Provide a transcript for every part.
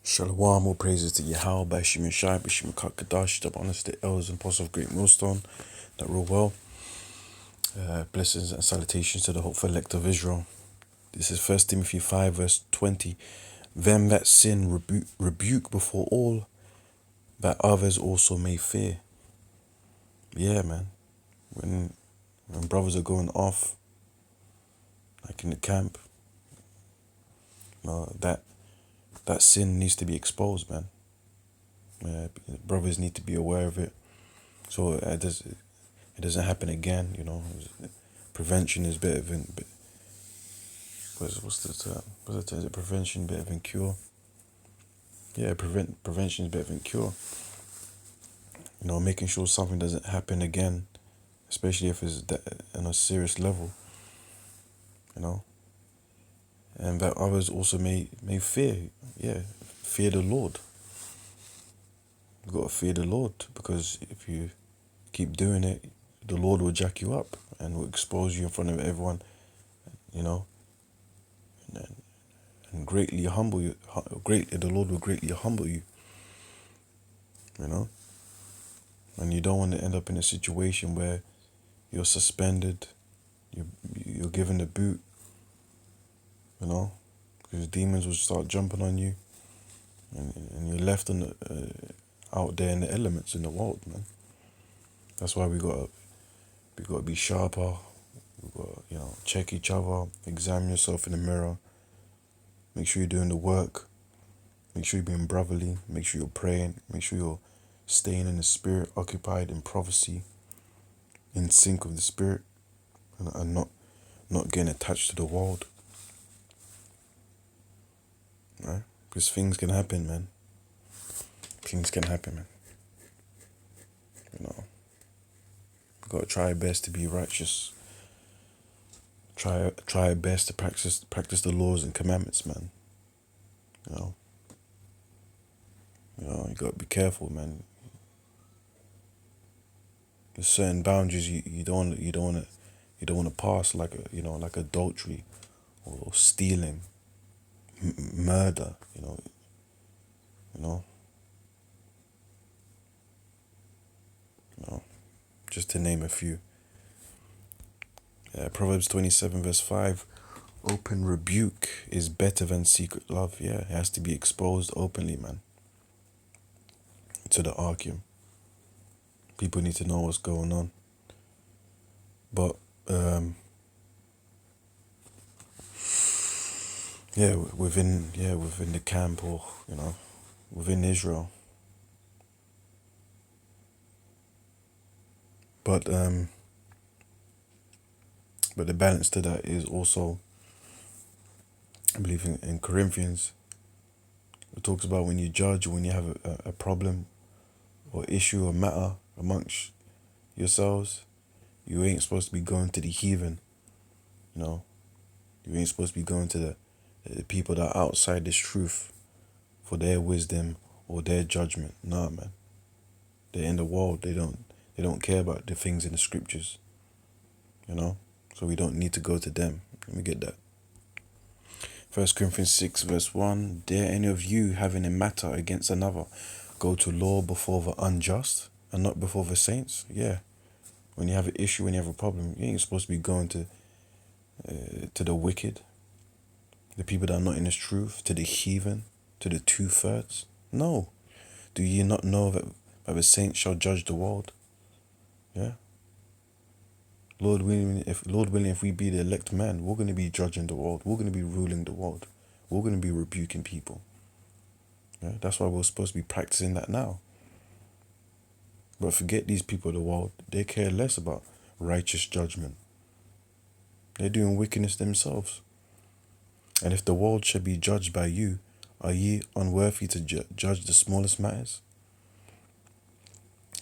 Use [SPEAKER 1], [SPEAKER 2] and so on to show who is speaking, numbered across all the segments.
[SPEAKER 1] Shalom, all praises to Yahweh, Bashim Yeshai, Bashim Kakadash, the honors to the elders and apostles of Great Millstone that rule well. Blessings and salutations to the hopeful elect of Israel. This is 1 Timothy 5, verse 20. Them that sin rebuke before all, that others also may fear. Yeah, man. When brothers are going off, like in the camp, that sin needs to be exposed, man. Brothers need to be aware of it, so it doesn't happen again. Prevention is better than what's the term? What's the term? Is it prevention better than cure? Yeah, prevention is better than cure. Making sure something doesn't happen again, especially if it's on a serious level. And that others also may fear. Yeah, fear the Lord. You gotta fear the Lord, because if you keep doing it, the Lord will jack you up and will expose you in front of everyone. And greatly humble you. The Lord will greatly humble you. And you don't want to end up in a situation where you're suspended, you're given the boot, because demons will start jumping on you, and you're left out there in the elements in the world, man. That's why we gotta be sharper. We gotta check each other, examine yourself in the mirror, make sure you're doing the work, make sure you're being brotherly, make sure you're praying, make sure you're staying in the spirit, occupied in prophecy, in sync with the spirit, and not getting attached to the world. Right? Because things can happen, man. Things can happen, man. You gotta try your best to be righteous. Try your best to practice the laws and commandments, man. You gotta be careful, man. There's certain boundaries you don't want to pass, like like adultery or stealing, murder. Just to name a few. Proverbs 27 verse 5. Open rebuke is better than secret love. Yeah, it has to be exposed openly, man. To the argument. People need to know what's going on. But within the camp, or within Israel. But the balance to that is also, I believe in Corinthians, it talks about when you judge, when you have a problem or issue or matter amongst yourselves, you ain't supposed to be going to the heathen. You ain't supposed to be going to the people that are outside this truth for their wisdom or their judgment. Nah, man. They're in the world. They don't care about the things in the scriptures. So we don't need to go to them. Let me get that. 1 Corinthians 6 verse 1. Dare any of you, having a matter against another, go to law before the unjust and not before the saints? Yeah. When you have an issue, when you have a problem, you ain't supposed to be going to the wicked, the people that are not in this truth, to the heathen, to the 2/3. No. Do ye not know that the saints shall judge the world? Yeah. Lord willing, if we be the elect man, we're going to be judging the world. We're going to be ruling the world. We're going to be rebuking people. Yeah? That's why we're supposed to be practicing that now. But forget these people of the world. They care less about righteous judgment. They're doing wickedness themselves. And if the world shall be judged by you, are ye unworthy to judge the smallest matters?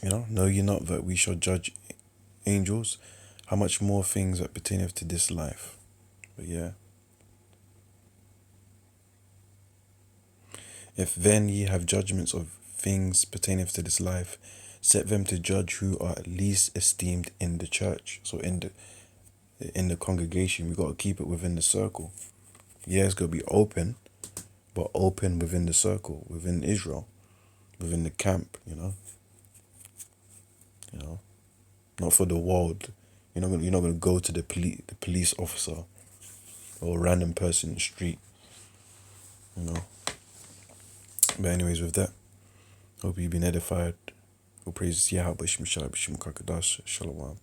[SPEAKER 1] Know ye not that we shall judge angels? How much more things that pertaineth to this life? But yeah. If then ye have judgments of things pertaining to this life, set them to judge who are least esteemed in the church. So in the congregation, we got to keep it within the circle. Yeah, it's got to be open, but open within the circle, within Israel, within the camp, you know, not for the world. You're not gonna go to the police officer or a random person in the street, you know. But anyways, with that, hope you've been edified. All praises Yahweh B'Shem Shai B'Shem Kakadash Shalom.